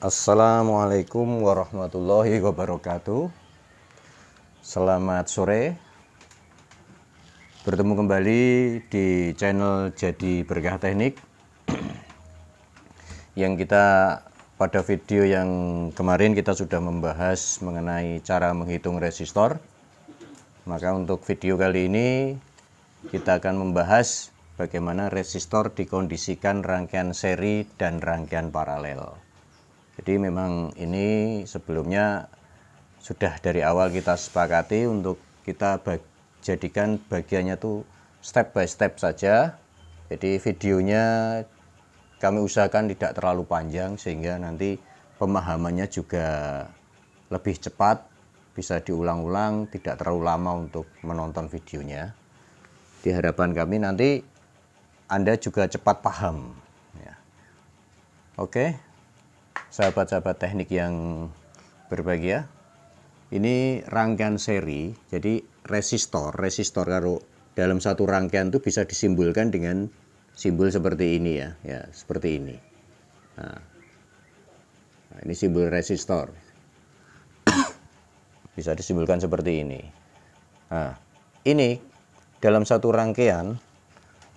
Assalamualaikum warahmatullahi wabarakatuh. Selamat sore. Bertemu kembali di channel Jadi Berkah Teknik. Yang kita pada video yang kemarin kita sudah membahas mengenai cara menghitung resistor. Maka untuk video kali ini kita akan membahas bagaimana resistor dikondisikan rangkaian seri dan rangkaian paralel. Jadi memang ini sebelumnya sudah dari awal kita sepakati untuk kita jadikan bagiannya tuh step by step saja. Jadi videonya kami usahakan tidak terlalu panjang sehingga nanti pemahamannya juga lebih cepat, bisa diulang-ulang, tidak terlalu lama untuk menonton videonya. Di harapan kami nanti Anda juga cepat paham ya. Oke. Sahabat-sahabat teknik yang berbahagia, ini rangkaian seri. Jadi resistor kalau dalam satu rangkaian itu bisa disimbolkan dengan simbol seperti ini ya seperti ini. Nah, ini simbol resistor. Bisa disimbolkan seperti ini. Nah, ini dalam satu rangkaian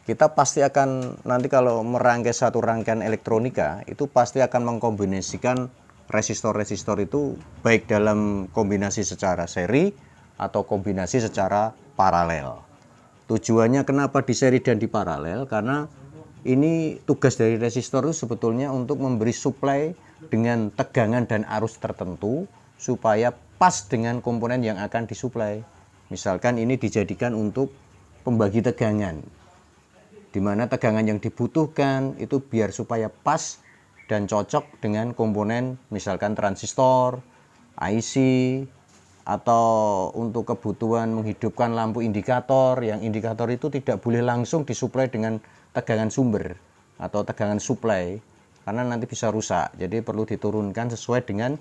kita pasti akan nanti kalau merangkai satu rangkaian elektronika itu pasti akan mengkombinasikan resistor-resistor itu baik dalam kombinasi secara seri atau kombinasi secara paralel. Tujuannya kenapa di seri dan di paralel? Karena ini tugas dari resistor itu sebetulnya untuk memberi suplai dengan tegangan dan arus tertentu supaya pas dengan komponen yang akan disuplai. Misalkan ini dijadikan untuk pembagi tegangan, di mana tegangan yang dibutuhkan itu biar supaya pas dan cocok dengan komponen misalkan transistor, IC, atau untuk kebutuhan menghidupkan lampu indikator, yang indikator itu tidak boleh langsung disuplai dengan tegangan sumber atau tegangan suplai karena nanti bisa rusak. Jadi perlu diturunkan sesuai dengan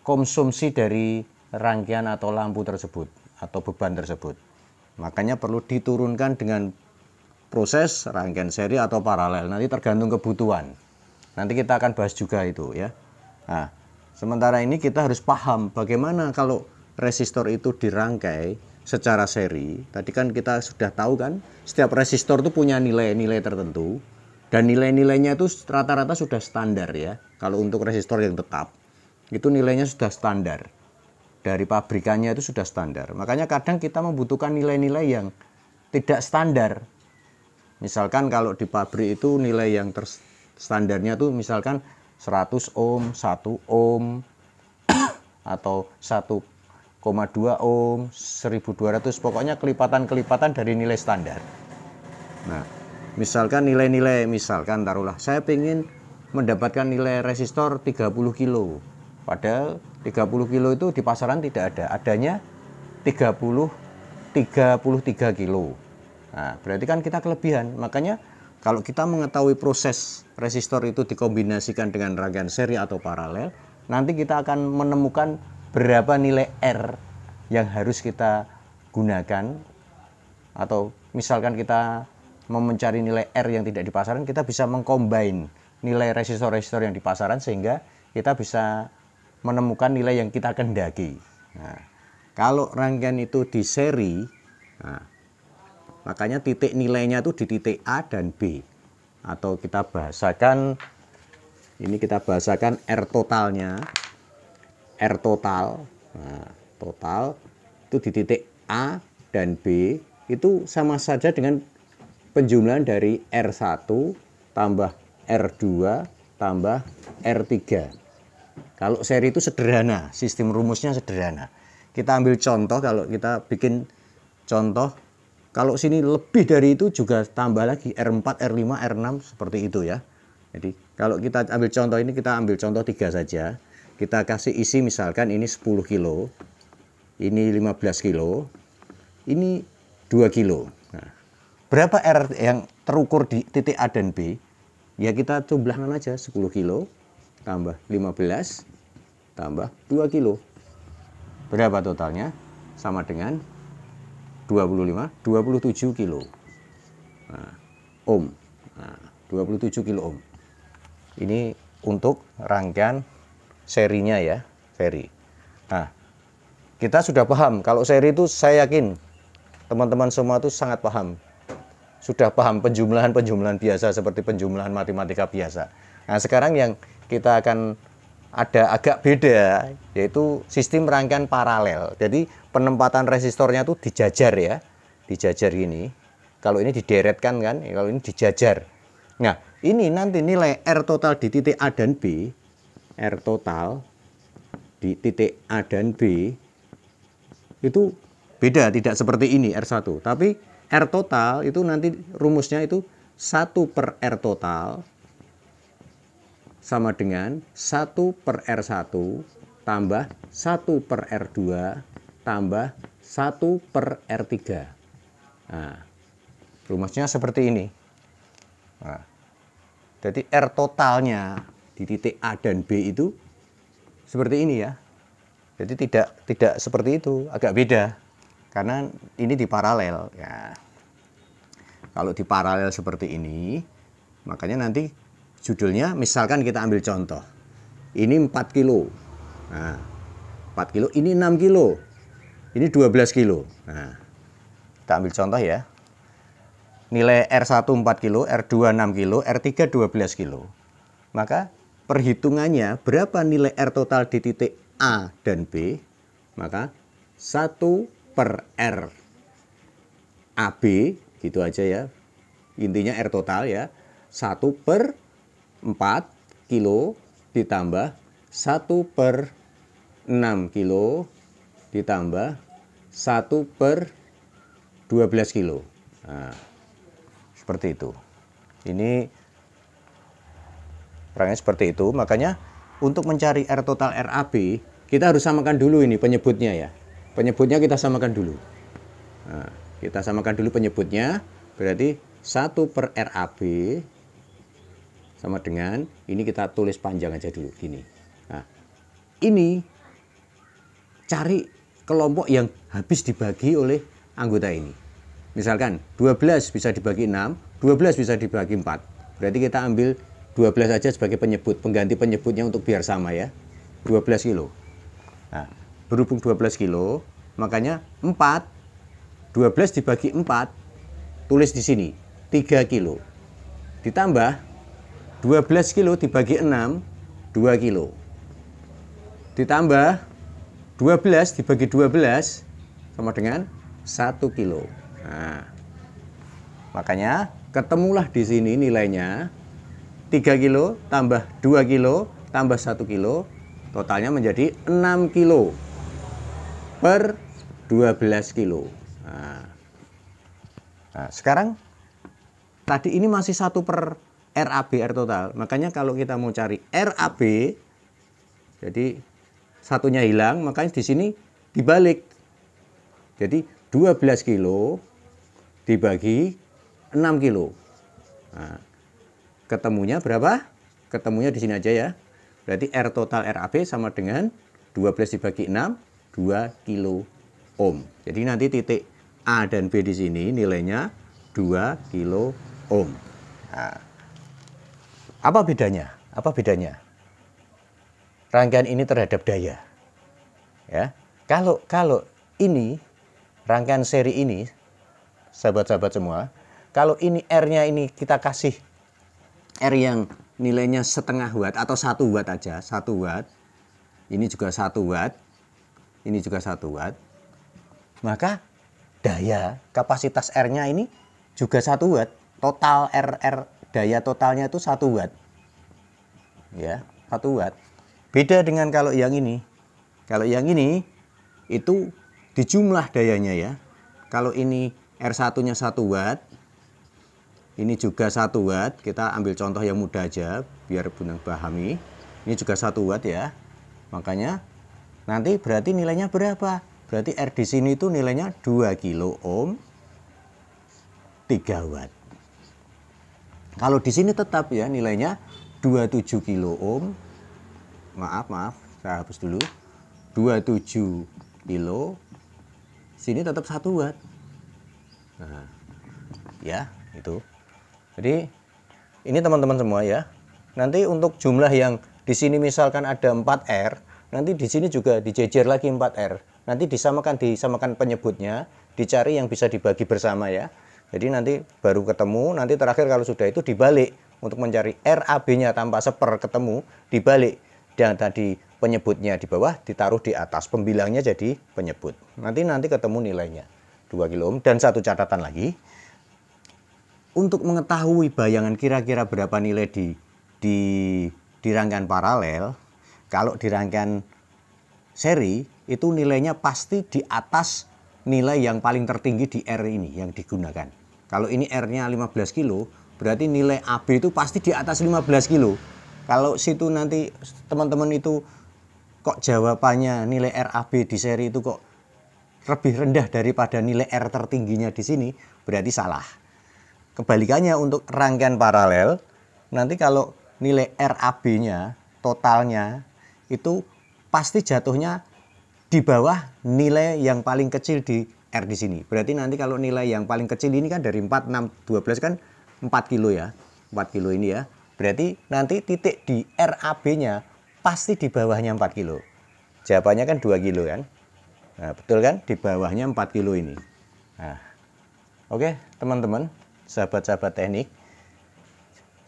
konsumsi dari rangkaian atau lampu tersebut atau beban tersebut. Makanya perlu diturunkan dengan proses rangkaian seri atau paralel. Nanti tergantung kebutuhan. Nanti kita akan bahas juga itu ya. Nah, sementara ini kita harus paham bagaimana kalau resistor itu dirangkai secara seri. Tadi kan kita sudah tahu kan, setiap resistor itu punya nilai-nilai tertentu. Dan nilai-nilainya itu rata-rata sudah standar ya. Kalau untuk resistor yang tetap, itu nilainya sudah standar. Dari pabrikannya itu sudah standar. Makanya kadang kita membutuhkan nilai-nilai yang tidak standar. Misalkan kalau di pabrik itu nilai yang standarnya tuh misalkan 100 ohm, 1 ohm, atau 1,2 ohm, 1200, pokoknya kelipatan-kelipatan dari nilai standar. Nah, misalkan nilai-nilai, misalkan taruhlah saya ingin mendapatkan nilai resistor 30 kilo. Padahal 30 kilo itu di pasaran tidak ada. Adanya 33 kilo. Nah, berarti kan kita kelebihan. Makanya kalau kita mengetahui proses resistor itu dikombinasikan dengan rangkaian seri atau paralel, nanti kita akan menemukan berapa nilai R yang harus kita gunakan. Atau misalkan kita mau mencari nilai R yang tidak di pasaran, kita bisa mengcombine nilai resistor-resistor yang di pasaran sehingga kita bisa menemukan nilai yang kita kendaki. Nah, kalau rangkaian itu di seri, nah, makanya titik nilainya itu di titik A dan B. Atau kita bahasakan, ini kita bahasakan R totalnya. R total, nah, total itu di titik A dan B, itu sama saja dengan penjumlahan dari R1 tambah R2 tambah R3. Kalau seri itu sederhana, sistem rumusnya sederhana. Kita ambil contoh, kalau kita bikin contoh, kalau sini lebih dari itu juga tambah lagi R4, R5, R6 seperti itu ya. Jadi kalau kita ambil contoh ini, kita ambil contoh 3 saja. Kita kasih isi misalkan ini 10 kilo, ini 15 kilo, ini 2 kilo. Nah, berapa R yang terukur di titik A dan B? Ya kita jumlahkan aja 10 kilo. Tambah 15 tambah 2 kilo. Berapa totalnya? Sama dengan 27 kilo. Nah, ohm. Nah, 27 kilo ohm. Ini untuk rangkaian serinya ya, seri. Nah, kita sudah paham kalau seri itu, saya yakin teman-teman semua itu sangat paham. Sudah paham penjumlahan-penjumlahan biasa seperti penjumlahan matematika biasa. Nah, sekarang yang kita akan ada agak beda, yaitu sistem rangkaian paralel. Jadi penempatan resistornya itu dijajar ya, dijajar gini. Kalau ini dideretkan kan, kalau ini dijajar. Nah, ini nanti nilai R total di titik A dan B, R total di titik A dan B itu beda, tidak seperti ini R1. Tapi R total itu nanti rumusnya itu 1 per R total sama dengan 1 per R1 tambah 1 per R2 tambah 1 per R3. Nah, rumusnya seperti ini. Nah, jadi R totalnya di titik A dan B itu seperti ini ya. Jadi tidak seperti itu, agak beda. Karena ini di paralel ya. Kalau di paralel seperti ini, makanya nanti judulnya misalkan kita ambil contoh. Ini 4 kilo. Nah, 4 kilo, ini 6 kilo. Ini 12 kilo. Nah, kita ambil contoh ya. Nilai R1 4 kilo, R2 6 kilo, R3 12 kilo. Maka perhitungannya berapa nilai R total di titik A dan B? Maka 1 per R AB, gitu aja ya. Intinya R total ya. 1 per 4 kilo ditambah 1 per 6 kilo ditambah 1 per 12 kilo. Nah, seperti itu. Ini rangkaian seperti itu. Makanya untuk mencari R total RAB, kita harus samakan dulu ini penyebutnya ya. Penyebutnya kita samakan dulu. Nah, kita samakan dulu penyebutnya. Berarti 1 per RAB sama dengan, ini kita tulis panjang aja dulu gini. Nah, ini cari kelompok yang habis dibagi oleh anggota ini. Misalkan 12 bisa dibagi 6, 12 bisa dibagi 4. Berarti kita ambil 12 aja sebagai penyebut, pengganti penyebutnya untuk biar sama ya. 12 kilo. Nah, berhubung 12 kilo, makanya 4, 12 dibagi 4, tulis di sini, 3 kilo. Ditambah 12 kilo dibagi 6, 2 kilo. Ditambah 12 dibagi 12 sama dengan 1 kilo. Nah, makanya ketemulah di sini nilainya 3 kilo tambah 2 kilo tambah 1 kilo, totalnya menjadi 6 kilo per 12 kilo. Nah, sekarang tadi ini masih 1 per RAB, R total. Makanya kalau kita mau cari RAB, jadi satunya hilang, makanya di sini dibalik. Jadi 12 kilo dibagi 6 kilo. Nah, ketemunya berapa? Ketemunya di sini aja ya. Berarti R total RAB sama dengan 12 dibagi 6, 2 kilo ohm. Jadi nanti titik A dan B di sini nilainya 2 kilo ohm. Nah, apa bedanya? Apa bedanya rangkaian ini terhadap daya? Ya, kalau ini rangkaian seri ini, sahabat-sahabat semua, kalau ini R-nya ini kita kasih R yang nilainya setengah watt atau 1 watt aja, 1 watt, ini juga 1 watt, ini juga 1 watt, maka daya kapasitas R-nya ini juga 1 watt, total R daya totalnya itu 1 watt, ya, 1 watt. Beda dengan kalau yang ini. Kalau yang ini itu dijumlah dayanya ya. Kalau ini R1-nya 1 watt, ini juga 1 watt. Kita ambil contoh yang mudah aja biar Bunda pahami. Ini juga 1 watt ya. Makanya nanti berarti nilainya berapa? Berarti R di sini itu nilainya 2 kilo ohm 3 watt. Kalau di sini tetap ya nilainya 27 kilo ohm. Maaf, saya hapus dulu. 27 kilo, sini tetap 1 watt. Nah, ya, itu. Jadi, ini teman-teman semua ya. Nanti untuk jumlah yang di sini misalkan ada 4R, nanti di sini juga dijejer lagi 4R. Nanti disamakan penyebutnya, dicari yang bisa dibagi bersama ya. Jadi nanti baru ketemu, nanti terakhir kalau sudah itu dibalik untuk mencari RAB-nya tanpa seper ketemu, dibalik. Dan tadi penyebutnya di bawah ditaruh di atas, pembilangnya jadi penyebut. Nanti ketemu nilainya 2 kilo ohm. Dan satu catatan lagi, untuk mengetahui bayangan kira-kira berapa nilai di rangkaian paralel, kalau di rangkaian seri itu nilainya pasti di atas nilai yang paling tertinggi di R ini yang digunakan. Kalau ini R-nya 15 kilo, berarti nilai AB itu pasti di atas 15 kilo. Kalau situ nanti teman-teman itu kok jawabannya nilai RAB di seri itu kok lebih rendah daripada nilai R tertingginya di sini, berarti salah. Kebalikannya untuk rangkaian paralel, nanti kalau nilai RAB-nya, totalnya, itu pasti jatuhnya di bawah nilai yang paling kecil di R di sini. Berarti nanti kalau nilai yang paling kecil ini kan dari 4, 6, 12 kan 4 kilo ya. 4 kilo ini ya. Berarti nanti titik di RAB-nya pasti di bawahnya 4 kilo. Jawabannya kan 2 kilo kan. Nah, betul kan? Di bawahnya 4 kilo ini. Nah, oke teman-teman, sahabat-sahabat teknik.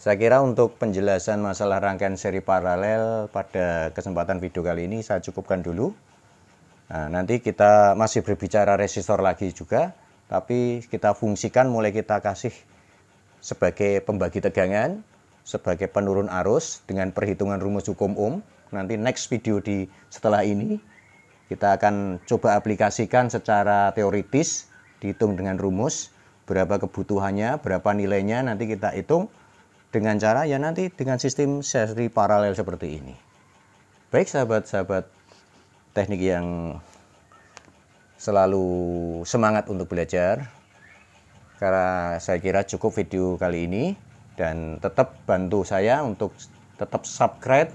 Saya kira untuk penjelasan masalah rangkaian seri paralel pada kesempatan video kali ini saya cukupkan dulu. Nah, nanti kita masih berbicara resistor lagi juga, tapi kita fungsikan mulai kita kasih sebagai pembagi tegangan, sebagai penurun arus dengan perhitungan rumus hukum ohm. Nanti next video setelah ini kita akan coba aplikasikan secara teoritis, dihitung dengan rumus, berapa kebutuhannya, berapa nilainya, nanti kita hitung dengan cara ya nanti dengan sistem seri paralel seperti ini. Baik sahabat-sahabat teknik yang selalu semangat untuk belajar, karena saya kira cukup video kali ini, dan tetap bantu saya untuk tetap subscribe,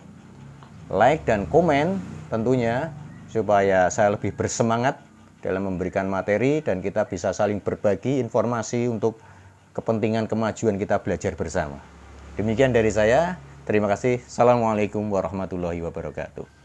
like, dan komen tentunya supaya saya lebih bersemangat dalam memberikan materi dan kita bisa saling berbagi informasi untuk kepentingan kemajuan kita belajar bersama. Demikian dari saya, terima kasih. Assalamualaikum warahmatullahi wabarakatuh.